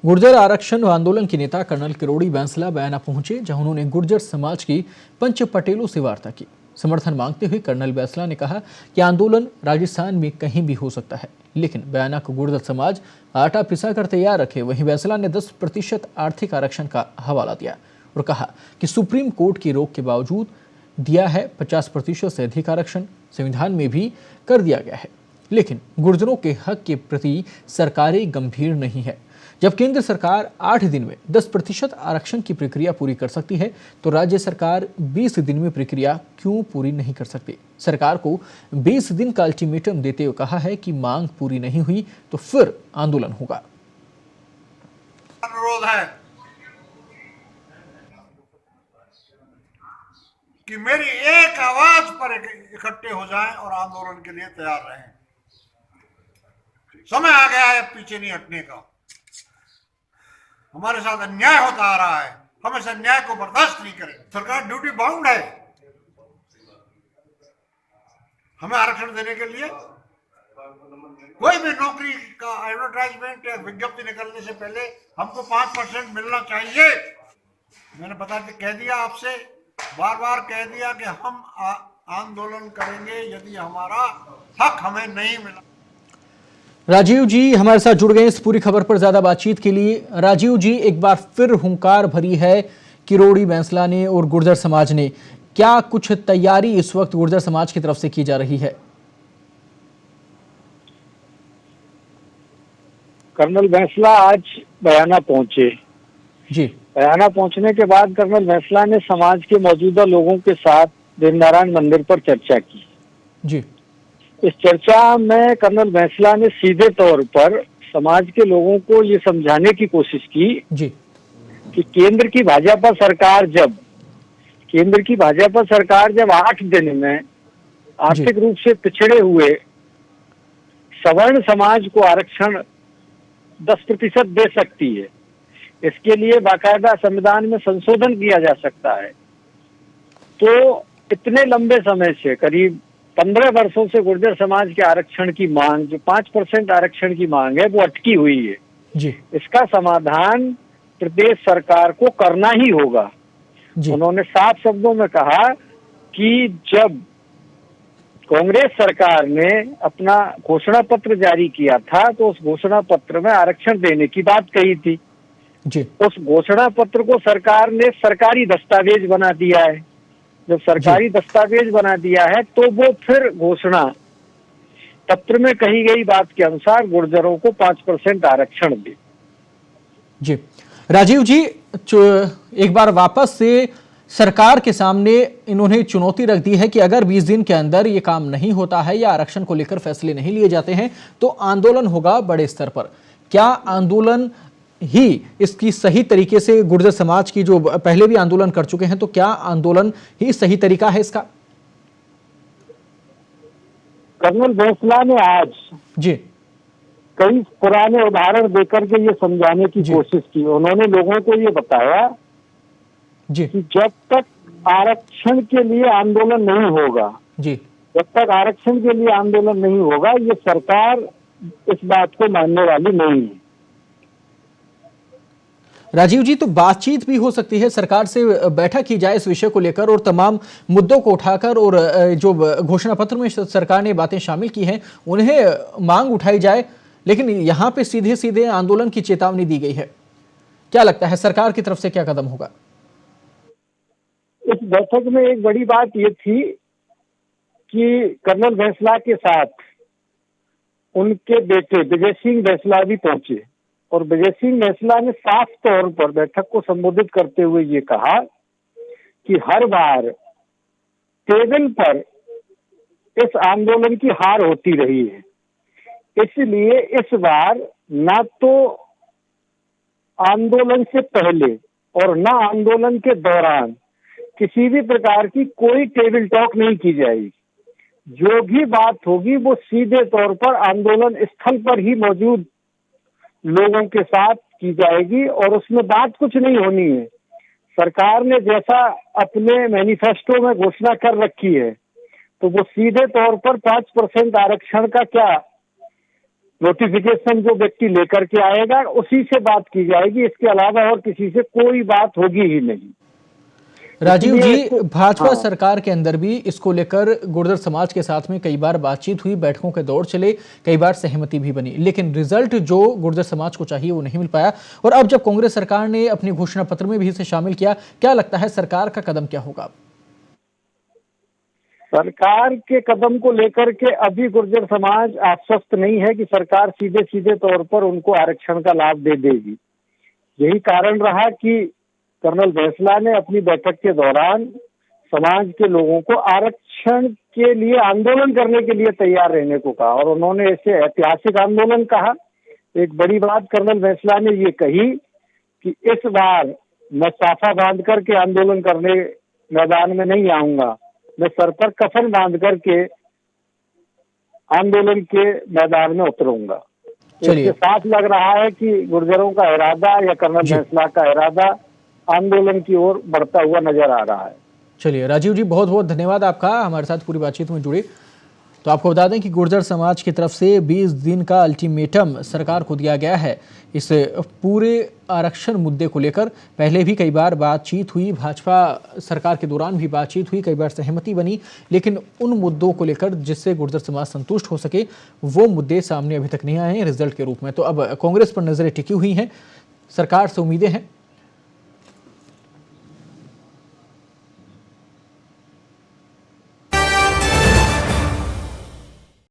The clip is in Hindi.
गुर्जर आरक्षण आंदोलन के नेता कर्नल किरोड़ी बैंसला बयाना पहुंचे, जहां उन्होंने गुर्जर समाज की पंच पटेलों से वार्ता की। समर्थन मांगते हुए कर्नल बैंसला ने कहा कि आंदोलन राजस्थान में कहीं भी हो सकता है, लेकिन बयाना को गुर्जर समाज आटा पिसा कर तैयार रखे। वहीं बैंसला ने 10% आर्थिक आरक्षण का हवाला दिया और कहा कि सुप्रीम कोर्ट की रोक के बावजूद दिया है 50% से अधिक आरक्षण, संविधान में भी कर दिया गया है, लेकिन गुर्जरों के हक के प्रति सरकारें गंभीर नहीं है। जब केंद्र सरकार 8 दिन में 10% आरक्षण की प्रक्रिया पूरी कर सकती है, तो राज्य सरकार 20 दिन में प्रक्रिया क्यों पूरी नहीं कर सकती? सरकार को 20 दिन का अल्टीमेटम देते हुए कहा है कि मांग पूरी नहीं हुई तो फिर आंदोलन होगा। अनुरोध है कि मेरी एक आवाज पर इकट्ठे हो जाएं और आंदोलन के लिए तैयार रहें। समय आ गया है, पीछे नहीं हटने का। हमारे साथ अन्याय होता आ रहा है, हम इस अन्याय को बर्दाश्त नहीं करें। सरकार ड्यूटी बाउंड है हमें आरक्षण देने के लिए। कोई भी नौकरी का एडवर्टाइजमेंट या विज्ञप्ति निकलने से पहले हमको 5% मिलना चाहिए। मैंने कह दिया आपसे, बार बार कह दिया कि हम आंदोलन करेंगे यदि हमारा हक हमें नहीं मिला। राजीव जी हमारे साथ जुड़ गए इस पूरी खबर पर ज्यादा बातचीत के लिए। राजीव जी, एक बार फिर हुंकार भरी है किरोड़ी बैंसला ने और गुर्जर समाज ने। क्या कुछ तैयारी इस वक्त गुर्जर समाज की तरफ से की जा रही है? कर्नल बैंसला आज बयाना पहुंचे जी। बयाना पहुंचने के बाद कर्नल बैंसला ने समाज के मौजूदा लोगों के साथ देवनारायण मंदिर पर चर्चा की। जी। इस चर्चा में कर्नल बैंसला ने सीधे तौर पर समाज के लोगों को ये समझाने की कोशिश की जी। कि केंद्र की भाजपा सरकार जब 8 दिन में आर्थिक रूप से पिछड़े हुए सवर्ण समाज को आरक्षण 10% दे सकती है, इसके लिए बाकायदा संविधान में संशोधन किया जा सकता है। तो इतने लंबे समय से, करीब 15 वर्षों से गुर्जर समाज के आरक्षण की मांग, जो 5% आरक्षण की मांग है, वो अटकी हुई है। जी। इसका समाधान प्रदेश सरकार को करना ही होगा। उन्होंने साफ शब्दों में कहा कि जब कांग्रेस सरकार ने अपना घोषणा पत्र जारी किया था, तो उस घोषणा पत्र में आरक्षण देने की बात कही थी। जी। उस घोषणा पत्र को सरकार ने सरकारी दस्तावेज बना दिया है। जब सरकारी दस्तावेज बना दिया है, तो वो फिर घोषणा पत्र में कही गई बात के अनुसार गुर्जरों को 5% आरक्षण दे। जी राजीव जी, एक बार वापस से सरकार के सामने इन्होंने चुनौती रख दी है कि अगर 20 दिन के अंदर ये काम नहीं होता है या आरक्षण को लेकर फैसले नहीं लिए जाते हैं, तो आंदोलन होगा बड़े स्तर पर। क्या आंदोलन ही इसकी सही तरीके से, गुर्जर समाज की जो पहले भी आंदोलन कर चुके हैं, तो क्या आंदोलन ही सही तरीका है इसका? कर्नल बैंसला ने आज जी कई पुराने उदाहरण देकर के ये समझाने की कोशिश की। उन्होंने लोगों को ये बताया जी कि जब तक आरक्षण के लिए आंदोलन नहीं होगा, जब तक आरक्षण के लिए आंदोलन नहीं होगा, ये सरकार इस बात को मानने वाली नहीं है। राजीव जी, तो बातचीत भी हो सकती है, सरकार से बैठक की जाए इस विषय को लेकर और तमाम मुद्दों को उठाकर, और जो घोषणा पत्र में सरकार ने बातें शामिल की हैं उन्हें मांग उठाई जाए, लेकिन यहाँ पे सीधे सीधे आंदोलन की चेतावनी दी गई है। क्या लगता है सरकार की तरफ से क्या कदम होगा? इस बैठक में एक बड़ी बात ये थी कि कर्नल बैंसला के साथ उनके बेटे विजय सिंह बैंसला भी पहुंचे, और विजय सिंह बैंसला ने साफ तौर पर बैठक को संबोधित करते हुए ये कहा कि हर बार टेबल पर इस आंदोलन की हार होती रही है, इसलिए इस बार ना तो आंदोलन से पहले और ना आंदोलन के दौरान किसी भी प्रकार की कोई टेबल टॉक नहीं की जाएगी। जो भी बात होगी वो सीधे तौर पर आंदोलन स्थल पर ही मौजूद लोगों के साथ की जाएगी, और उसमें बात कुछ नहीं होनी है। सरकार ने जैसा अपने मैनिफेस्टो में घोषणा कर रखी है, तो वो सीधे तौर पर 5% आरक्षण का क्या नोटिफिकेशन जो व्यक्ति लेकर के आएगा उसी से बात की जाएगी, इसके अलावा और किसी से कोई बात होगी ही नहीं। राजीव इसलिए जी, भाजपा सरकार के अंदर भी इसको लेकर गुर्जर समाज के साथ में कई बार बातचीत हुई, बैठकों के दौर चले, कई बार सहमति भी बनी, लेकिन रिजल्ट जो गुर्जर समाज को चाहिए वो नहीं मिल पाया। और अब जब कांग्रेस सरकार ने अपने घोषणा पत्र में भी इसे शामिल किया, क्या लगता है सरकार का कदम क्या होगा? सरकार के कदम को लेकर के अभी गुर्जर समाज आश्वस्त नहीं है कि सरकार सीधे सीधे तौर पर उनको आरक्षण का लाभ दे देगी। यही कारण रहा कि कर्नल बैंसला ने अपनी बैठक के दौरान समाज के लोगों को आरक्षण के लिए आंदोलन करने के लिए तैयार रहने को कहा, और उन्होंने इसे ऐतिहासिक आंदोलन कहा। एक बड़ी बात कर्नल बैंसला ने ये कही कि इस बार मैं साफा बांध करके आंदोलन करने मैदान में नहीं आऊंगा, मैं सर पर कफन बांध करके आंदोलन के मैदान में उतरूंगा। इसके साथ लग रहा है कि गुर्जरों का इरादा या कर्नल बैंसला का इरादा आंदोलन की ओर बढ़ता हुआ नजर आ रहा है। चलिए राजीव जी, बहुत बहुत धन्यवाद आपका हमारे साथ पूरी बातचीत में जुड़े। तो आपको बता दें कि गुर्जर समाज की तरफ से 20 दिन का अल्टीमेटम सरकार को दिया गया है इस पूरे आरक्षण मुद्दे को लेकर। पहले भी कई बार बातचीत हुई, भाजपा सरकार के दौरान भी बातचीत हुई, कई बार सहमति बनी, लेकिन उन मुद्दों को लेकर जिससे गुर्जर समाज संतुष्ट हो सके वो मुद्दे सामने अभी तक नहीं आए हैं रिजल्ट के रूप में। तो अब कांग्रेस पर नजरें टिकी हुई हैं, सरकार से उम्मीदें हैं